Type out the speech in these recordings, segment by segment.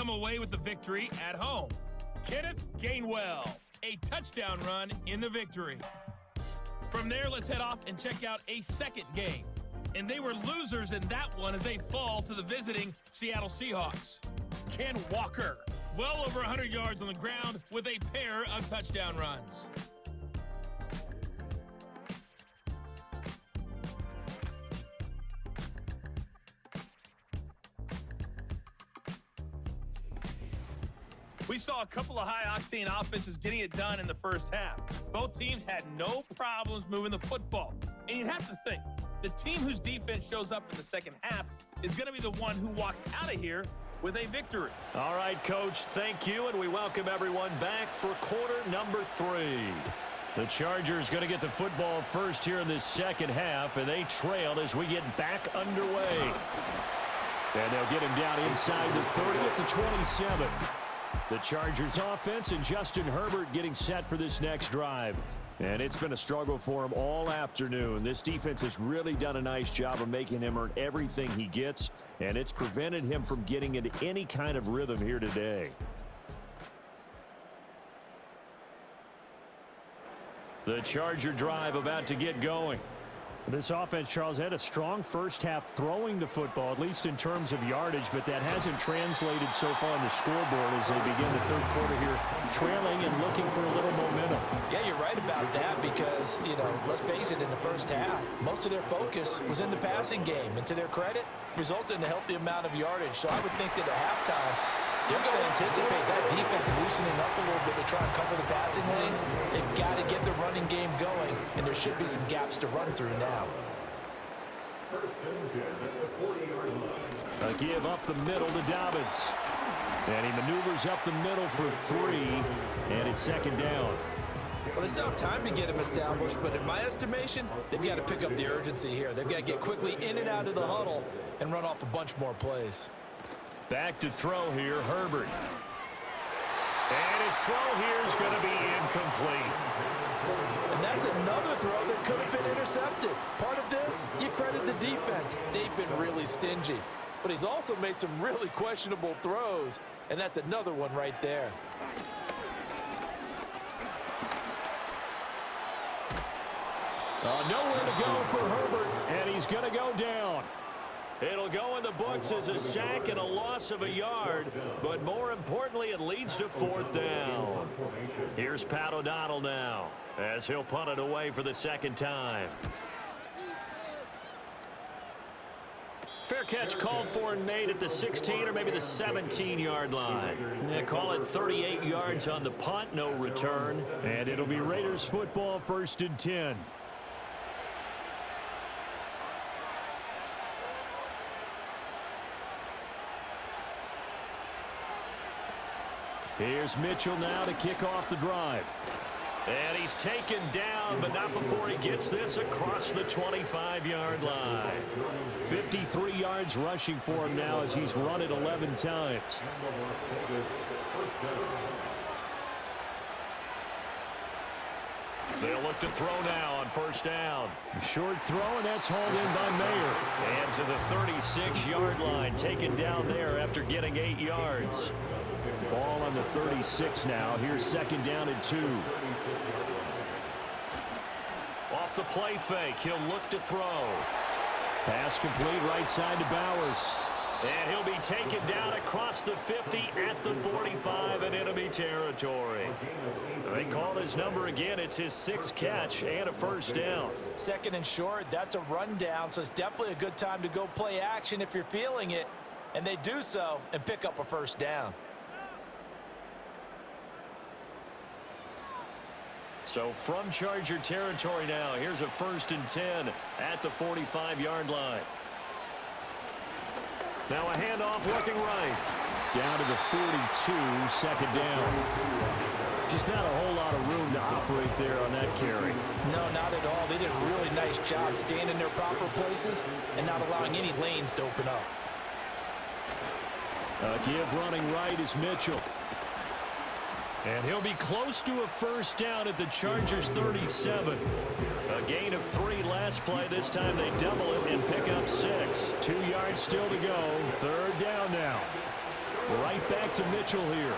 come away with the victory at home. Kenneth Gainwell, a touchdown run in the victory. From there, let's head off and check out a second game. And they were losers in that one as they fall to the visiting Seattle Seahawks. Ken Walker, well over 100 yards on the ground with a pair of touchdown runs. We saw a couple of high-octane offenses getting it done in the first half. Both teams had no problems moving the football. And you'd have to think, the team whose defense shows up in the second half is going to be the one who walks out of here with a victory. All right, Coach, thank you, and we welcome everyone back for quarter number 3. The Chargers going to get the football first here in this second half, and they trail as we get back underway. And they'll get him down inside the 30 at the 27. The Chargers offense and Justin Herbert getting set for this next drive. And it's been a struggle for him all afternoon. This defense has really done a nice job of making him earn everything he gets, and it's prevented him from getting into any kind of rhythm here today. The Charger drive about to get going. This offense, Charles, had a strong first half throwing the football, at least in terms of yardage, but that hasn't translated so far on the scoreboard as they begin the third quarter here, trailing and looking for a little momentum. Yeah, you're right about that because, let's face it, in the first half, most of their focus was in the passing game, and to their credit, resulted in a healthy amount of yardage. So I would think that at halftime, they're going to anticipate that defense loosening up a little bit to try and cover the passing lanes. They've got to get the running game going, and there should be some gaps to run through now. A give up the middle to Dobbins. And he maneuvers up the middle for 3, and it's second down. Well, they still have time to get him established, but in my estimation, they've got to pick up the urgency here. They've got to get quickly in and out of the huddle and run off a bunch more plays. Back to throw here, Herbert. And his throw here is going to be incomplete. And that's another throw that could have been intercepted. Part of this, you credit the defense. They've been really stingy. But he's also made some really questionable throws, and that's another one right there. Nowhere to go for Herbert, and he's going to go down. It'll go in the books as a sack and a loss of a yard, but more importantly, it leads to fourth down. Here's Pat O'Donnell now, as he'll punt it away for the second time. Fair catch called for and made at the 16 or maybe the 17-yard line. They call it 38 yards on the punt, no return. And it'll be Raiders football, 1st and 10. Here's Mitchell now to kick off the drive. And he's taken down, but not before he gets this across the 25-yard line. 53 yards rushing for him now as he's run it 11 times. They'll look to throw now on first down. Short throw, and that's hauled in by Mayer. And to the 36-yard line, taken down there after getting 8 yards. Ball on the 36 now. Here's second down and 2. Off the play fake, he'll look to throw. Pass complete right side to Bowers. And he'll be taken down across the 50 at the 45 in enemy territory. They call his number again. It's his 6th catch and a first down. Second and short, that's a rundown, so it's definitely a good time to go play action if you're feeling it. And they do so and pick up a first down. So from Charger territory now, here's a 1st and 10 at the 45-yard line. Now a handoff looking right. Down to the 42, second down. Just not a whole lot of room to operate there on that carry. No, not at all. They did a really nice job staying in their proper places and not allowing any lanes to open up. A give running right is Mitchell. And he'll be close to a first down at the Chargers 37. A gain of 3 last play. This time they double it and pick up 6. 2 yards still to go. Third down now. Right back to Mitchell here.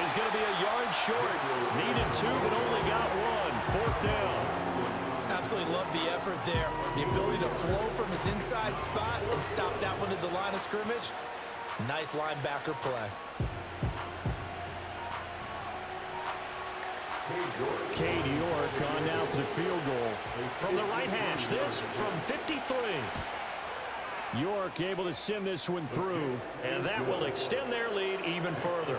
He's going to be a yard short. Needed 2, but only got 1. 4th down. Absolutely love the effort there. The ability to flow from his inside spot and stop that one at the line of scrimmage. Nice linebacker play. Cade York on now for the field goal. From the right hash, this from 53. York able to send this one through, and that will extend their lead even further.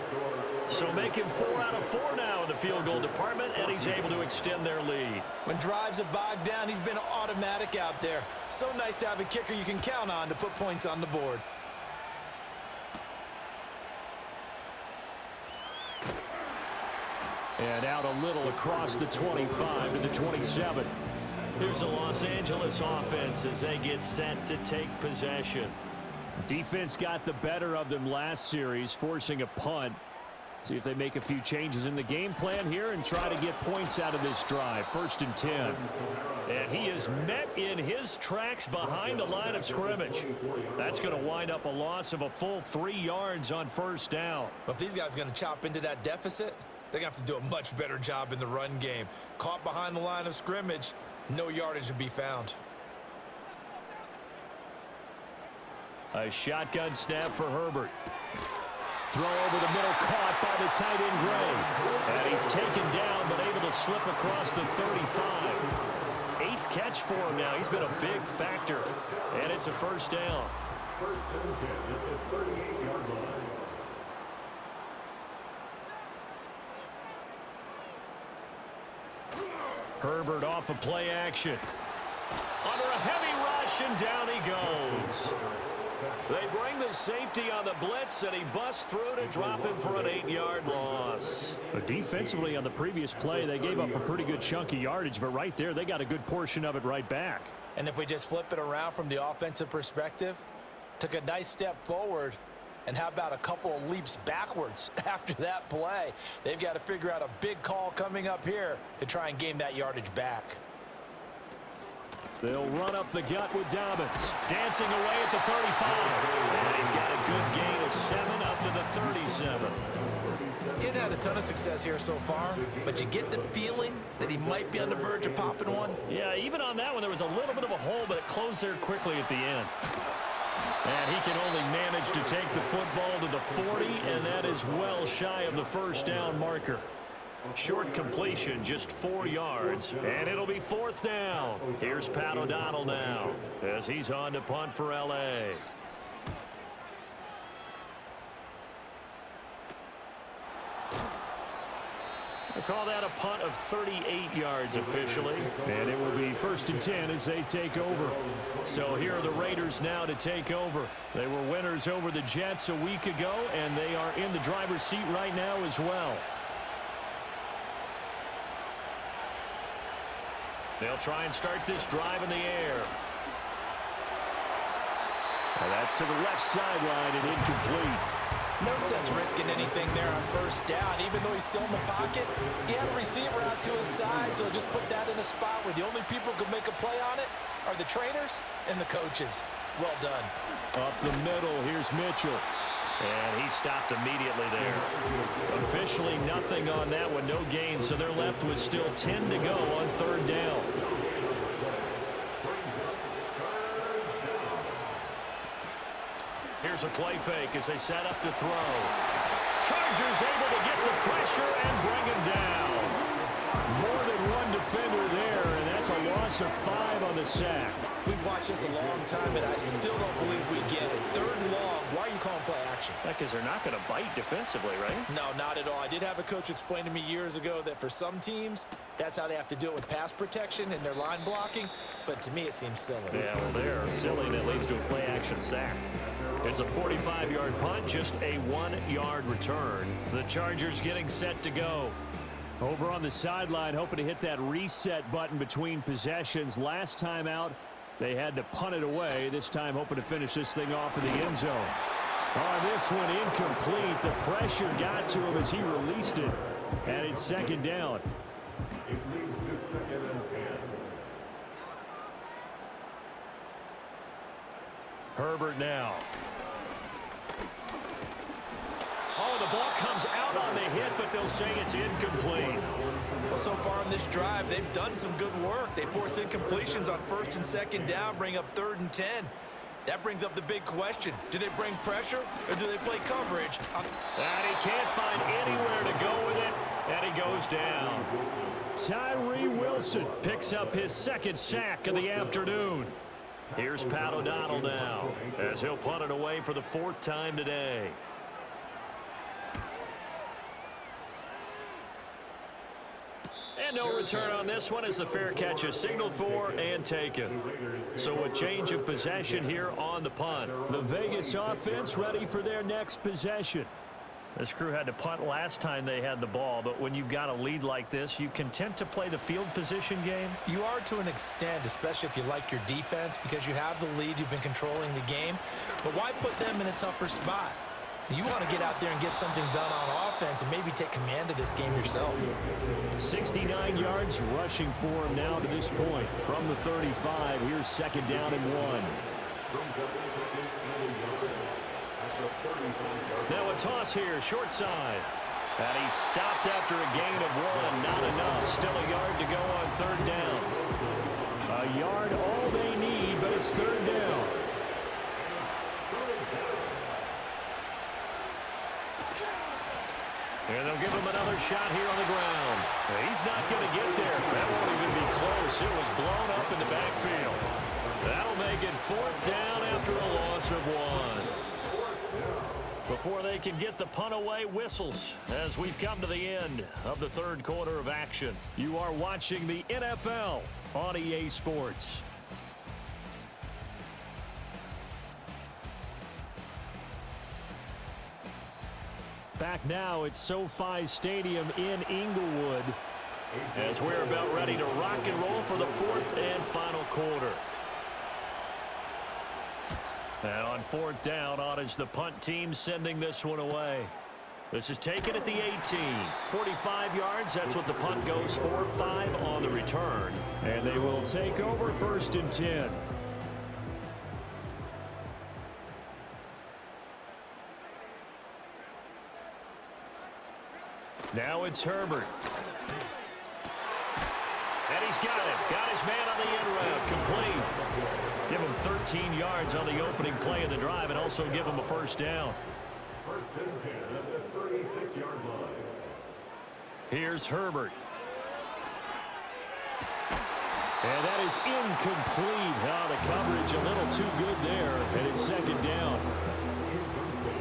So making 4 out of 4 now in the field goal department, and he's able to extend their lead. When drives are bogged down, he's been automatic out there. So nice to have a kicker you can count on to put points on the board. And out a little across the 25 to the 27. Here's a Los Angeles offense as they get set to take possession. Defense got the better of them last series, forcing a punt. See if they make a few changes in the game plan here and try to get points out of this drive. 1st and 10. And he is met in his tracks behind the line of scrimmage. That's going to wind up a loss of a full 3 yards on 1st down. But if these guys are going to chop into that deficit, they're going to have to do a much better job in the run game. Caught behind the line of scrimmage, no yardage to be found. A shotgun snap for Herbert. Throw over the middle, caught by the tight end Gray. And he's taken down, but able to slip across the 35. 8th catch for him now. He's been a big factor. And it's a 1st down. Herbert off of play action. Under a heavy rush, and down he goes. They bring the safety on the blitz, and he busts through to drop him for an 8-yard loss. But defensively on the previous play, they gave up a pretty good chunk of yardage, but right there, they got a good portion of it right back. And if we just flip it around from the offensive perspective, took a nice step forward, and how about a couple of leaps backwards after that play? They've got to figure out a big call coming up here to try and gain that yardage back. They'll run up the gut with Dobbins. Dancing away at the 35. And he's got a good gain of 7 up to the 37. He hadn't had a ton of success here so far, but you get the feeling that he might be on the verge of popping one. Yeah, even on that one, there was a little bit of a hole, but it closed there quickly at the end. And he can only manage to take the football to the 40, and that is well shy of the 1st down marker. Short completion, just 4 yards, and it'll be 4th down. Here's Pat O'Donnell now as he's on to punt for L.A. They call that a punt of 38 yards officially. And it will be 1st and 10 as they take over. So here are the Raiders now to take over. They were winners over the Jets a week ago, and they are in the driver's seat right now as well. They'll try and start this drive in the air. And that's to the left sideline and incomplete. No sense risking anything there on 1st down. Even though he's still in the pocket, he had a receiver out to his side, so just put that in a spot where the only people who can make a play on it are the trainers and the coaches. Well done. Up the middle, here's Mitchell. And he stopped immediately there. Officially nothing on that one, no gain, so they're left with still 10 to go on 3rd down. Here's a play fake as they set up to throw. Chargers able to get the pressure and bring him down. More than one defender there, and that's a loss of 5 on the sack. We've watched this a long time, and I still don't believe we get it. 3rd and long. Why are you calling play action? Because they're not going to bite defensively, right? No, not at all. I did have a coach explain to me years ago that for some teams, that's how they have to do it with pass protection and their line blocking. But to me, it seems silly. Yeah, well, they're silly, and it leads to a play action sack. It's a 45-yard punt, just a 1-yard return. The Chargers getting set to go. Over on the sideline, hoping to hit that reset button between possessions. Last time out, they had to punt it away. This time, hoping to finish this thing off in the end zone. On this one, incomplete. The pressure got to him as he released it. And it's 2nd down. It leads to 2nd and 10. Herbert now. comes out on the hit, but they'll say it's incomplete. Well, so far on this drive, they've done some good work. They force incompletions on 1st and 2nd down, bring up 3rd and 10. That brings up the big question. Do they bring pressure or do they play coverage? And he can't find anywhere to go with it, and he goes down. Tyree Wilson picks up his 2nd sack of the afternoon. Here's Pat O'Donnell now as he'll punt it away for the 4th time today. And no return on this one as the fair catch is signaled for and taken. So a change of possession here on the punt. The Vegas offense ready for their next possession. This crew had to punt last time they had the ball, but when you've got a lead like this, you content to play the field position game? You are to an extent, especially if you like your defense, because you have the lead, you've been controlling the game. But why put them in a tougher spot? You want to get out there and get something done on offense and maybe take command of this game yourself. 69 yards rushing for him now to this point. From the 35, here's 2nd down and 1. Now a toss here, short side. And he stopped after a gain of 1. Not enough. Still a yard to go on 3rd down. A yard all they need, but it's 3rd down. And they'll give him another shot here on the ground. He's not going to get there. That won't even be close. It was blown up in the backfield. That'll make it 4th down after a loss of 1. Before they can get the punt away, whistles as we've come to the end of the 3rd quarter of action. You are watching the NFL on EA Sports. Back now at SoFi Stadium in Inglewood, as we're about ready to rock and roll for the 4th and final quarter. And on 4th down, on is the punt team sending this one away. This is taken at the 18. 45 yards, that's what the punt goes for. 5 on the return. and they will take over 1st and 10. Now it's Herbert. And he's got it. Got his man on the end route. Complete. Give him 13 yards on the opening play of the drive and also give him a 1st down. 1st and 10 at the 36-yard line. Here's Herbert. And that is incomplete. Oh, the coverage a little too good there, and it's 2nd down. Incomplete.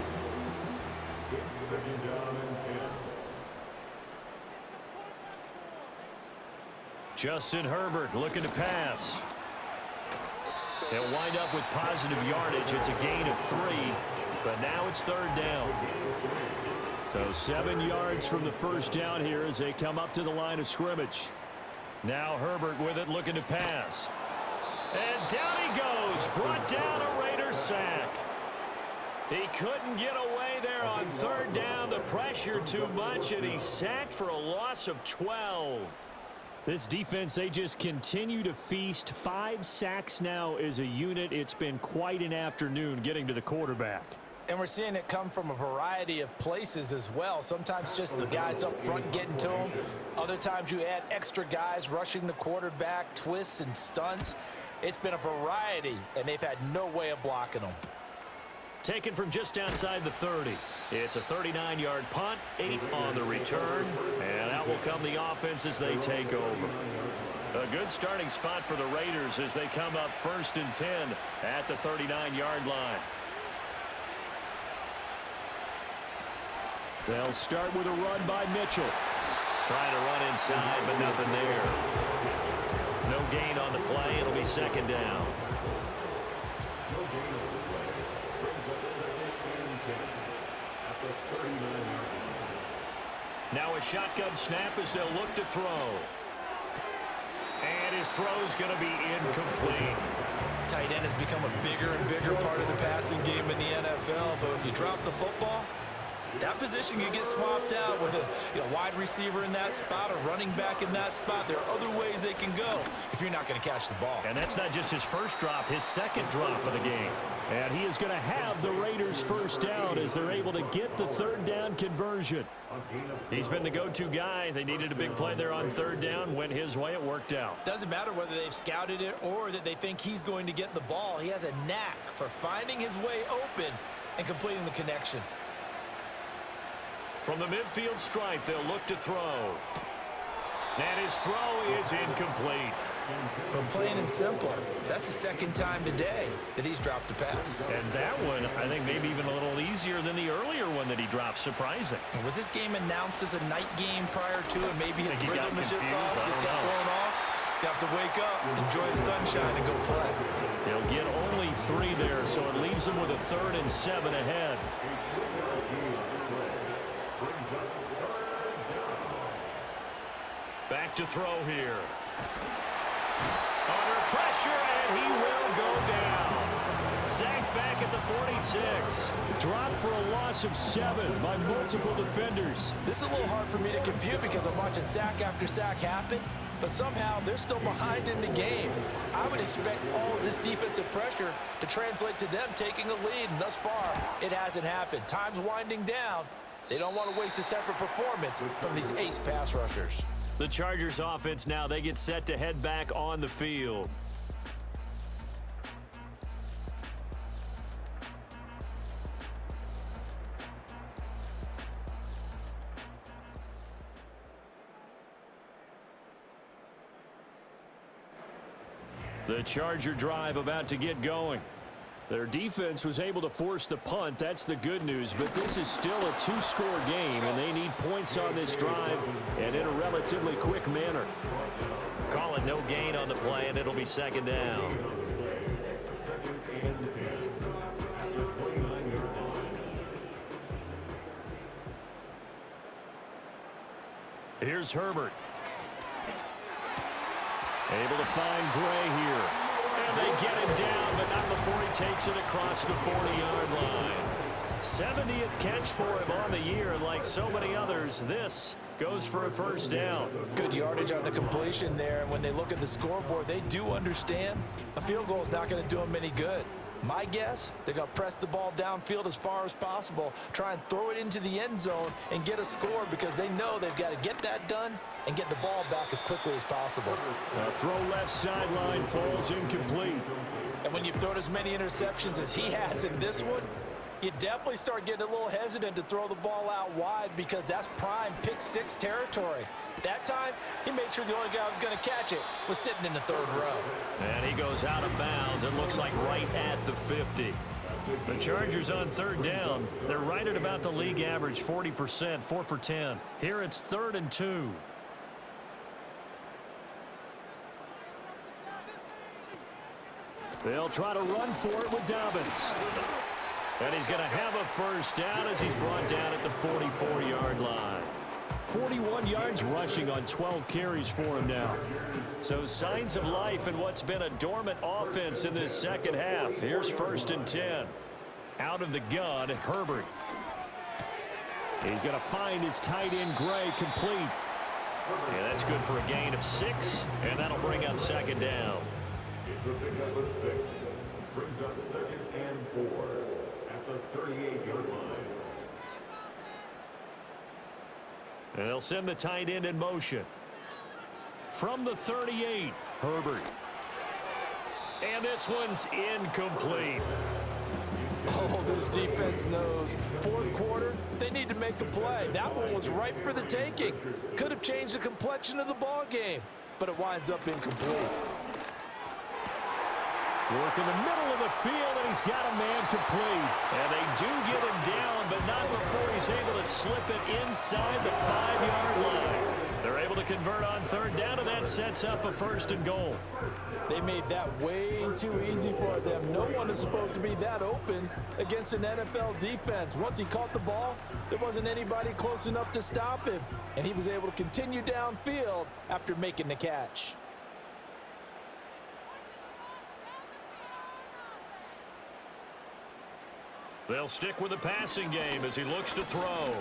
It's 2nd down and 10. Justin Herbert looking to pass. They'll wind up with positive yardage. It's a gain of 3, but now it's 3rd down. So 7 yards from the 1st down here as they come up to the line of scrimmage. Now Herbert with it, looking to pass. And down he goes. Brought down a Raider sack. He couldn't get away there on 3rd down. The pressure too much, and he's sacked for a loss of 12. This defense, they just continue to feast. 5 sacks now as a unit. It's been quite an afternoon getting to the quarterback. And we're seeing it come from a variety of places as well. Sometimes just the guys up front getting to him. Other times you add extra guys rushing the quarterback, twists and stunts. It's been a variety, and they've had no way of blocking them. Taken from just outside the 30. It's a 39-yard punt, 8 on the return, and out will come the offense as they take over. A good starting spot for the Raiders as they come up 1st and 10 at the 39-yard line. They'll start with a run by Mitchell. Trying to run inside, but nothing there. No gain on the play. It'll be 2nd down. No gain on the play. Brings up 2nd and 10 at the 39-yard line. Now a shotgun snap as they'll look to throw. And his throw's going to be incomplete. Tight end has become a bigger and bigger part of the passing game in the NFL, but if you drop the football, That position can get swapped out with a wide receiver in that spot, a running back in that spot. There are other ways they can go if you're not going to catch the ball. And that's not just his first drop, his second drop of the game. And he is going to have the Raiders first down as they're able to get the third down conversion. He's been the go-to guy. They needed a big play there on third down. Went his way. It worked out. Doesn't matter whether they've scouted it or that they think he's going to get the ball. He has a knack for finding his way open and completing the connection. From the midfield stripe, they'll look to throw. And his throw is incomplete. But plain and simple, that's the second time today that he's dropped a pass. And that one, I think, maybe even a little easier than the earlier one that he dropped. Surprising. Was this game announced as a night game prior to, and maybe his rhythm is just confused. off? Just got thrown off. He's got to wake up, enjoy the sunshine, and go play. He'll get only 3 there, so it leaves him with a 3rd and 7 ahead. Back to throw here. Under pressure, and he will go down. Sacked back at the 46. Dropped for a loss of 7 by multiple defenders. This is a little hard for me to compute because I'm watching sack after sack happen, but somehow they're still behind in the game. I would expect all of this defensive pressure to translate to them taking a lead, and thus far, it hasn't happened. Time's winding down. They don't want to waste this type of performance from these ace pass rushers. The Chargers offense now, they get set to head back on the field. The Charger drive about to get going. Their defense was able to force the punt. That's the good news. But this is still a 2-score game, and they need points on this drive and in a relatively quick manner. Call it no gain on the play, and it'll be 2nd down. Here's Herbert. Able to find Gray here. And they get him down, but not before he takes it across the 40-yard line. 70th catch for him on the year, and like so many others, this goes for a first down. Good yardage on the completion there, and when they look at the scoreboard, they do understand a field goal is not going to do them any good. My guess, they're going to press the ball downfield as far as possible, try and throw it into the end zone and get a score because they know they've got to get that done and get the ball back as quickly as possible. A throw left sideline falls incomplete. And when you've thrown as many interceptions as he has in this one, you definitely start getting a little hesitant to throw the ball out wide because that's prime pick-6 territory. That time, he made sure the only guy who was going to catch it was sitting in the 3rd row. And he goes out of bounds. It looks like right at the 50. The Chargers on 3rd down. They're right at about the league average, 40%, 4 for 10. Here it's 3rd and 2. They'll try to run for it with Dobbins. And he's going to have a first down as he's brought down at the 44-yard line. 41 yards rushing on 12 carries for him now. So signs of life in what's been a dormant offense in this second half. Here's 1st and 10. Out of the gun, Herbert. He's going to find his tight end, Gray, complete. Yeah, that's good for a gain of 6, and that'll bring up 2nd down. It's a pickup of 6. Brings up 2nd and 4 at the 38-yard line. And they'll send the tight end in motion. From the 38, Herbert. And this one's incomplete. Oh, this defense knows. 4th quarter, they need to make a play. That one was ripe for the taking. Could have changed the complexion of the ball game, but it winds up incomplete. Work in the middle of the field, and he's got a man complete. And they do get him down, but not before he's able to slip it inside the 5-yard line. They're able to convert on 3rd down, and that sets up a 1st and goal. They made that way too easy for them. No one is supposed to be that open against an NFL defense. Once he caught the ball, there wasn't anybody close enough to stop him, and he was able to continue downfield after making the catch. They'll stick with the passing game as he looks to throw.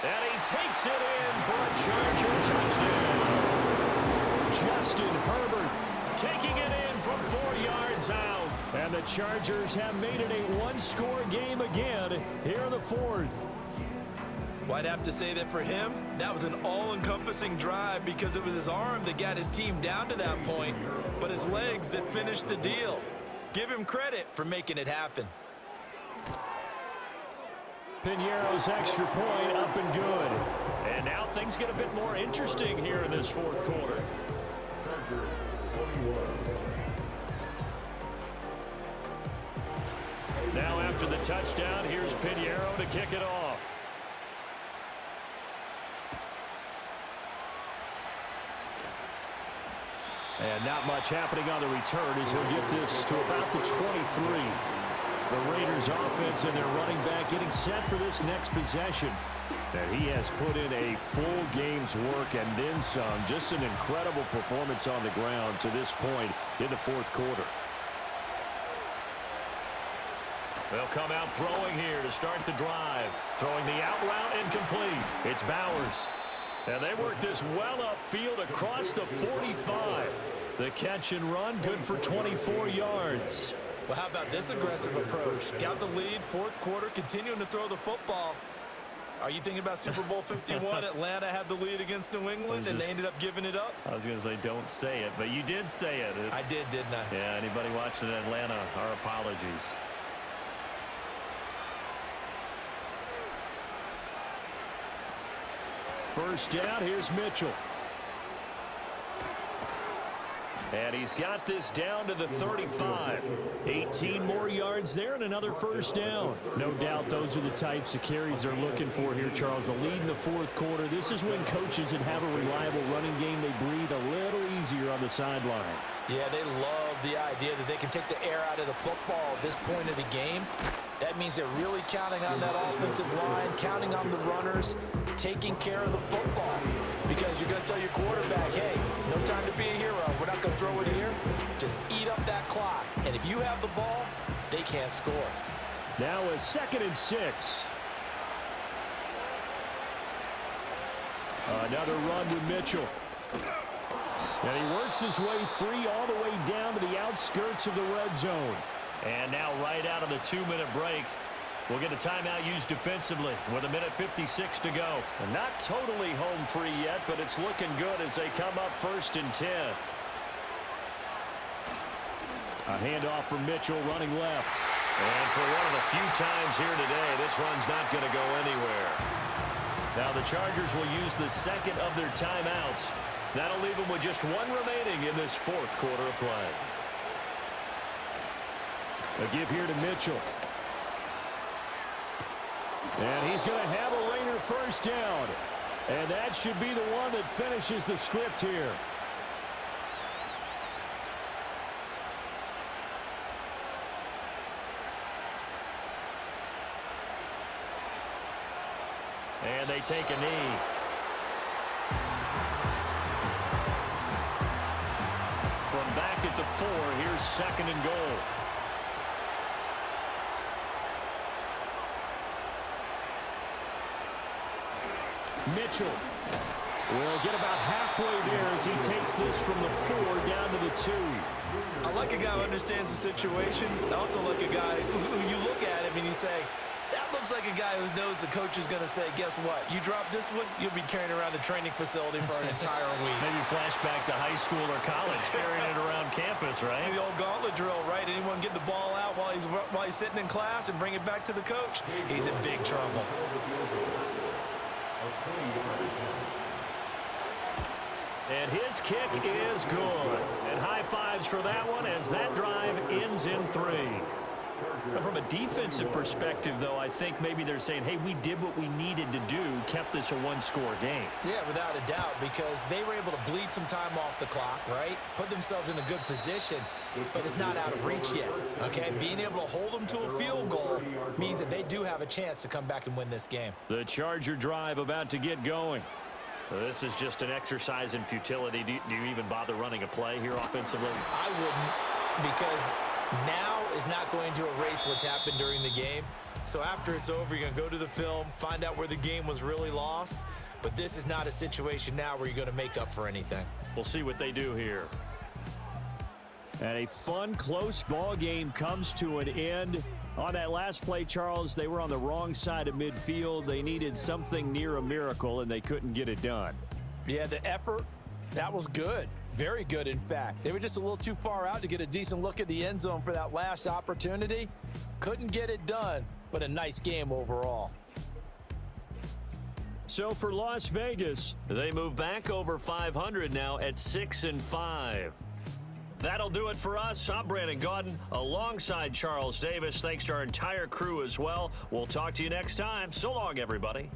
And he takes it in for a Charger touchdown. Justin Herbert taking it in from 4 yards out. And the Chargers have made it a one-score game again here in the fourth. Well, I'd have to say that for him, that was an all-encompassing drive because it was his arm that got his team down to that point, but his legs that finished the deal. Give him credit for making it happen. Piñeiro's extra point up and good. And now things get a bit more interesting here in this fourth quarter. Chargers 21. Now after the touchdown, here's Piñeiro to kick it off. And not much happening on the return as he'll get this to about the 23. The Raiders offense and their running back getting set for this next possession. And he has put in a full game's work and then some. Just an incredible performance on the ground to this point in the fourth quarter. They'll come out throwing here to start the drive. Throwing the out route incomplete. It's Bowers. And they work this well upfield across the 45. The catch and run good for 24 yards. Well, how about this aggressive approach? Got the lead, fourth quarter, continuing to throw the football. Are you thinking about Super Bowl 51? Atlanta had the lead against New England, and they ended up giving it up? I was going to say don't say it, but you did say it. I did, didn't I? Yeah, anybody watching Atlanta, our apologies. First down, here's Mitchell. And he's got this down to the 35. 18 more yards there and another first down. No doubt those are the types of carries they're looking for here, Charles. The lead in the fourth quarter. This is when coaches that have a reliable running game, they breathe a little easier on the sideline. Yeah, they love the idea that they can take the air out of the football at this point of the game. That means they're really counting on that offensive line, counting on the runners, taking care of the football. Because you're going to tell your quarterback, hey, no time to be a hero. We're not going to throw it here. Just eat up that clock. And if you have the ball, they can't score. Now a 2nd and 6. Another run with Mitchell. And he works his way free all the way down to the outskirts of the red zone. And now right out of the 2-minute break, we'll get a timeout used defensively with 1:56 to go. And not totally home free yet, but it's looking good as they come up 1st and 10. A handoff from Mitchell running left. And for one of the few times here today, this run's not going to go anywhere. Now the Chargers will use the second of their timeouts. That'll leave them with just one remaining in this fourth quarter of play. A give here to Mitchell. And he's going to have a Raider first down. And that should be the one that finishes the script here. And they take a knee. From back at the 4, here's 2nd and goal. Mitchell will get about halfway there as he takes this from the 4 down to the 2. I like a guy who understands the situation. I also like a guy who you look at him and you say, that looks like a guy who knows the coach is going to say, guess what? You drop this one, you'll be carrying around the training facility for an entire week. Maybe flashback to high school or college, carrying it around campus, right? The old gauntlet drill, right? Anyone get the ball out while he's sitting in class and bring it back to the coach? He's in big trouble. And his kick is good. And high fives for that one as that drive ends in 3. From a defensive perspective, though, I think maybe they're saying, hey, we did what we needed to do, kept this a one-score game. Yeah, without a doubt, because they were able to bleed some time off the clock, right? Put themselves in a good position, but it's not out of reach yet, okay? Being able to hold them to a field goal means that they do have a chance to come back and win this game. The Charger drive about to get going. This is just an exercise in futility. Do you even bother running a play here offensively? I wouldn't, because now is not going to erase what's happened during the game. So after it's over, you're going to go to the film, find out where the game was really lost. But this is not a situation now where you're going to make up for anything. We'll see what they do here. And a fun, close ball game comes to an end. On that last play, Charles, they were on the wrong side of midfield. They needed something near a miracle, and they couldn't get it done. Yeah, the effort, that was good. Very good, in fact. They were just a little too far out to get a decent look at the end zone for that last opportunity. Couldn't get it done, but a nice game overall. So for Las Vegas, They move back over 500 now at 6-5. That'll do it for us. I'm Brandon Gaudin alongside Charles Davis. Thanks to our entire crew as well. We'll talk to you next time. So long, everybody.